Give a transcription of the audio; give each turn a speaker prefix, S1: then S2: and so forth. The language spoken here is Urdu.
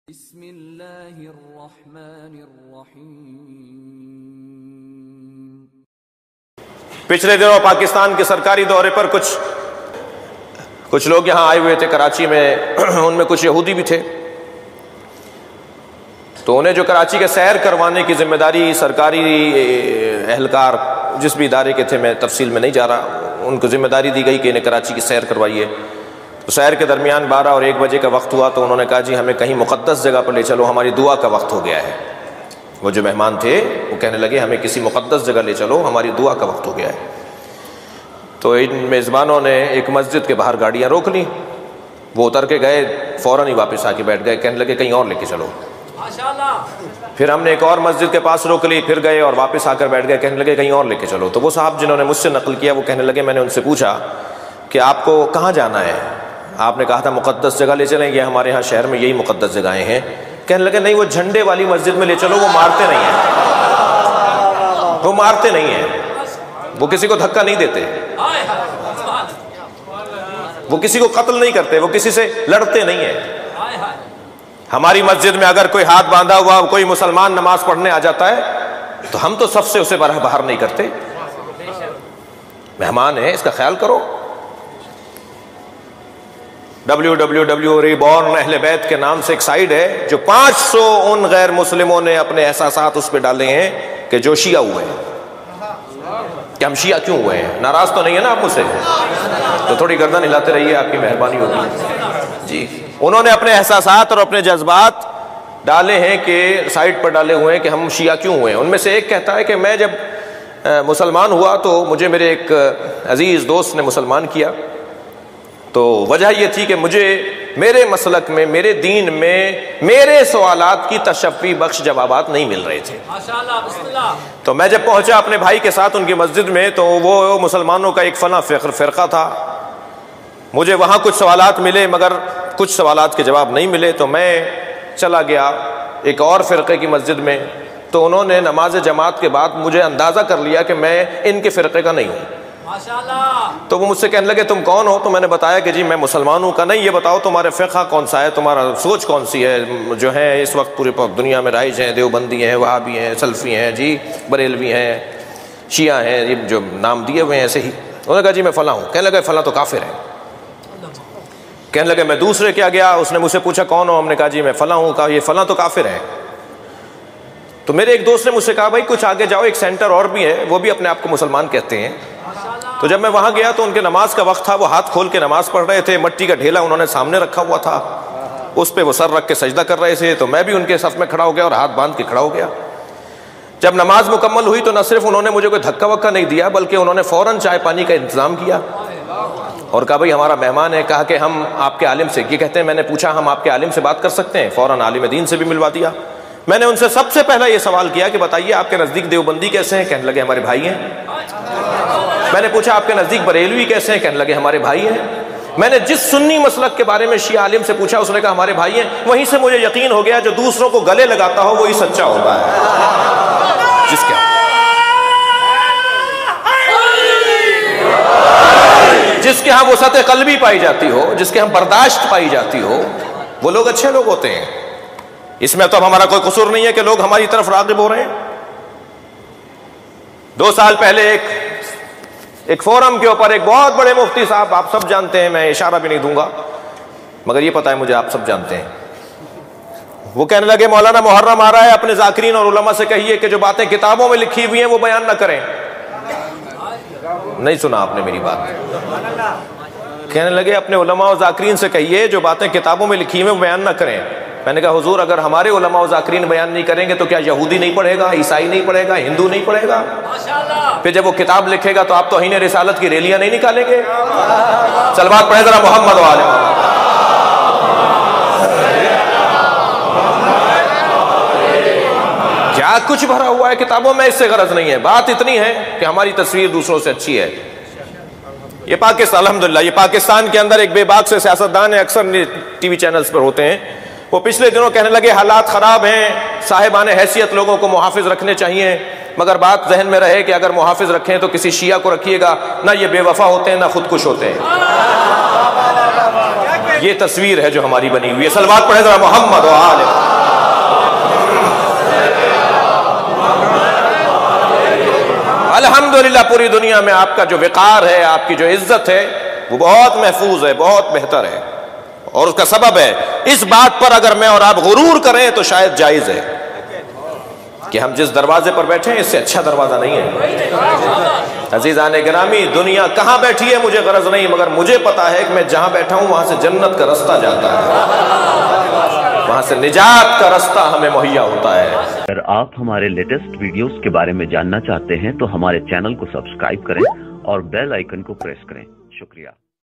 S1: بسم اللہ الرحمن الرحیم۔
S2: پچھلے دنوں پاکستان کے سرکاری دورے پر کچھ لوگ یہاں آئے ہوئے تھے کراچی میں، ان میں کچھ یہودی بھی تھے، تو انہیں جو کراچی کے سیر کروانے کی ذمہ داری سرکاری اہلکار جس بھی ادارے کے تھے، میں تفصیل میں نہیں جا رہا، ان کو ذمہ داری دی گئی کہ انہیں کراچی کی سیر کروائیے۔ تو سیر کے درمیان 12 اور 1 بجے کا وقت ہوا تو انہوں نے کہا جی ہمیں کہیں مقدس جگہ پر لے چلو، ہماری دعا کا وقت ہو گیا ہے۔ وہ جو مہمان تھے وہ کہنے لگے ہمیں کسی مقدس جگہ لے چلو، ہماری دعا کا وقت ہو گیا ہے۔ تو ان میزبانوں نے ایک مسجد کے باہر گاڑیاں روک لیں، وہ اتر کے گئے، فوراً ہی واپس آ کے بیٹھ گئے، کہنے لگے کہیں اور لے کے چلو۔ پھر ہم نے ایک اور مسجد کے پاس روک لی، پھر گئے اور واپس آ کر بیٹھ گئے، کہنے لگے کہیں اور لے کے چلو۔ تو وہ صاحب جنہوں نے مجھ سے نقل کیا وہ کہنے لگے، میں نے ان سے پوچھا کہ آپ کو کہاں جانا ہے؟ آپ نے کہا تھا مقدس جگہ لے چلیں گے، ہمارے ہاں شہر میں یہی مقدس جگہیں ہیں۔ کہنے لگے نہیں، وہ جھنڈے والی مسجد میں لے چلو، وہ مارتے نہیں ہیں، وہ مارتے نہیں ہیں، وہ کسی کو دھکا نہیں دیتے، وہ کسی کو قتل نہیں کرتے، وہ کسی سے لڑتے نہیں ہیں۔ ہماری مسجد میں اگر کوئی ہاتھ باندھا ہوا کوئی مسلمان نماز پڑھنے آ جاتا ہے تو ہم تو صف سے اسے باہر نہیں کرتے، مہمان ہے اس کا خیال کرو۔ www.reborn اہل بیت کے نام سے ایک سائٹ ہے جو 500 ان غیر مسلموں نے اپنے احساسات اس پہ ڈالے ہیں کہ جو شیعہ ہوئے ہیں، کہ ہم شیعہ کیوں ہوئے ہیں۔ ناراض تو نہیں ہے نا آپ مجھ سے؟ تو تھوڑی گردن ہلاتے رہیے، آپ کی مہربانی ہوگی جی۔ انہوں نے اپنے احساسات اور اپنے جذبات ڈالے ہیں کہ سائٹ پر ڈالے ہوئے ہیں کہ ہم شیعہ کیوں ہوئے ہیں۔ ان میں سے ایک کہتا ہے کہ میں جب مسلمان ہوا تو مجھے میرے ایک عزیز دوست نے مسلمان کیا، تو وجہ یہ تھی کہ مجھے میرے مسلک میں، میرے دین میں میرے سوالات کی تشفی بخش جوابات نہیں مل رہے تھے۔ تو میں جب پہنچا اپنے بھائی کے ساتھ ان کی مسجد میں تو وہ مسلمانوں کا ایک فلاں فرقہ تھا، مجھے وہاں کچھ سوالات ملے مگر کچھ سوالات کے جواب نہیں ملے، تو میں چلا گیا ایک اور فرقے کی مسجد میں، تو انہوں نے نماز جماعت کے بعد مجھے اندازہ کر لیا کہ میں ان کے فرقے کا نہیں ہوں۔ تو وہ مجھ سے کہنے لگے تم کون ہو؟ تو میں نے بتایا کہ جی میں مسلمان ہوں۔ کا نہیں، یہ بتاؤ تمہارے فقہ کون سا ہے، تمہارا سوچ کون سی ہے؟ جو ہے اس وقت پورے دنیا میں رائج ہیں، دیوبندی ہیں، وہابی ہیں، سلفی ہیں، جی بریلوی ہیں، شیعہ ہیں، یہ جو نام دیے ہوئے ہیں ایسے ہی۔ انہوں نے کہا جی میں فلاں ہوں۔ کہنے لگے فلاں تو کافر ہے۔ کہنے لگے میں دوسرے کیا گیا، اس نے مجھ سے پوچھا کون ہو، ہم نے کہا جی میں فلاں ہوں۔ کہا یہ فلاں تو کافر ہے۔ تو میرے ایک دوست نے مجھ سے کہا بھائی کچھ آگے جاؤ، ایک سینٹر اور بھی ہے، وہ بھی اپنے آپ کو مسلمان کہتے ہیں۔ تو جب میں وہاں گیا تو ان کے نماز کا وقت تھا، وہ ہاتھ کھول کے نماز پڑھ رہے تھے، مٹی کا ڈھیلا انہوں نے سامنے رکھا ہوا تھا، اس پہ وہ سر رکھ کے سجدہ کر رہے تھے، تو میں بھی ان کے صف میں کھڑا ہو گیا اور ہاتھ باندھ کے کھڑا ہو گیا۔ جب نماز مکمل ہوئی تو نہ صرف انہوں نے مجھے کوئی دھکا وکا نہیں دیا بلکہ انہوں نے فوراً چائے پانی کا انتظام کیا اور کہا بھائی ہمارا مہمان ہے۔ کہا کہ ہم آپ کے عالم سے، یہ کہتے ہیں میں نے پوچھا ہم آپ کے عالم سے بات کر سکتے ہیں؟ فوراً عالم دین سے بھی ملوا دیا۔ میں نے ان سے سب سے پہلا یہ سوال کیا کہ بتائیے آپ کے نزدیک دیوبندی کیسے ہیں؟ کہنے لگے ہمارے بھائی ہیں۔ میں نے پوچھا آپ کے نزدیک بریلوی کیسے ہیں؟ کہنے لگے ہمارے بھائی ہیں۔ میں نے جس سنی مسلک کے بارے میں شیعہ عالم سے پوچھا اس نے کہا ہمارے بھائی ہیں۔ وہیں سے مجھے یقین ہو گیا جو دوسروں کو گلے لگاتا ہو وہی سچا ہوتا ہے، جس کے ہاں وسعت قلبی پائی جاتی ہو، جس کے ہاں برداشت پائی جاتی ہو، وہ لوگ اچھے لوگ ہوتے ہیں۔ اس میں تو ہمارا کوئی قصور نہیں ہے کہ لوگ ہماری طرف راغب ہو رہے ہیں۔ 2 سال پہلے ایک فورم کے اوپر ایک بہت بڑے مفتی صاحب، آپ سب جانتے ہیں، میں اشارہ بھی نہیں دوں گا مگر یہ پتہ ہے مجھے آپ سب جانتے ہیں، وہ کہنے لگے مولانا محرم آ رہا ہے، اپنے ذاکرین اور علماء سے کہیے کہ جو باتیں کتابوں میں لکھی ہوئی ہیں وہ بیان نہ کریں۔ نہیں سنا آپ نے میری بات؟ کہنے لگے اپنے علماء و ذاکرین سے کہیے جو باتیں کتابوں میں لکھی ہوئی ہیں وہ بیان نہ کریں۔ میں نے کہا حضور اگر ہمارے علماء و ذاکرین بیان نہیں کریں گے تو کیا یہودی نہیں پڑھے گا، عیسائی نہیں پڑھے گا، ہندو نہیں پڑھے گا؟ پھر جب وہ کتاب لکھے گا تو آپ توہین رسالت کی ریلیاں نہیں نکالیں گے؟ صلوات پڑھیں ذرا محمد و آل محمد۔ کیا کچھ بھرا ہوا ہے کتابوں میں، اس سے غرض نہیں ہے، بات اتنی ہے کہ ہماری تصویر دوسروں سے اچھی ہے۔ یہ پاکستان الحمدللہ، یہ پاکستان کے اندر ایک بے باک سے سیاستدان ہیں، اکثر ٹی وی چینلز پر ہوتے ہیں، وہ پچھلے دنوں کہنے لگے حالات خراب ہیں، صاحبان حیثیت لوگوں کو محافظ رکھنے چاہیے، مگر بات ذہن میں رہے کہ اگر محافظ رکھیں تو کسی شیعہ کو رکھیے گا، نہ یہ بے وفا ہوتے ہیں نہ خودکش ہوتے ہیں۔ یہ تصویر ہے جو ہماری بنی ہوئی ہے۔ صلوات پڑھیں ذرا محمد و آل محمد۔ الحمدللہ پوری دنیا میں آپ کا جو وقار ہے، آپ کی جو عزت ہے، وہ بہت محفوظ ہے، بہت بہتر ہے. اور اس کا سبب ہے، اس بات پر اگر میں اور آپ غرور کریں تو شاید جائز ہے کہ ہم جس دروازے پر بیٹھے ہیں اس سے اچھا دروازہ نہیں ہے. عزیزان گرامی، دنیا کہاں بیٹھی ہے مجھے غرض نہیں، مگر مجھے پتا ہے کہ میں جہاں بیٹھا ہوں وہاں سے جنت کا رستہ جاتا ہے، وہاں سے نجات کا رستہ ہمیں مہیا ہوتا ہے.
S3: اگر آپ ہمارے لیٹسٹ ویڈیوز کے بارے میں جاننا چاہتے ہیں تو ہمارے چینل کو سبسکرائب کریں اور بیل آئیکن کو پریس کریں. شکریہ.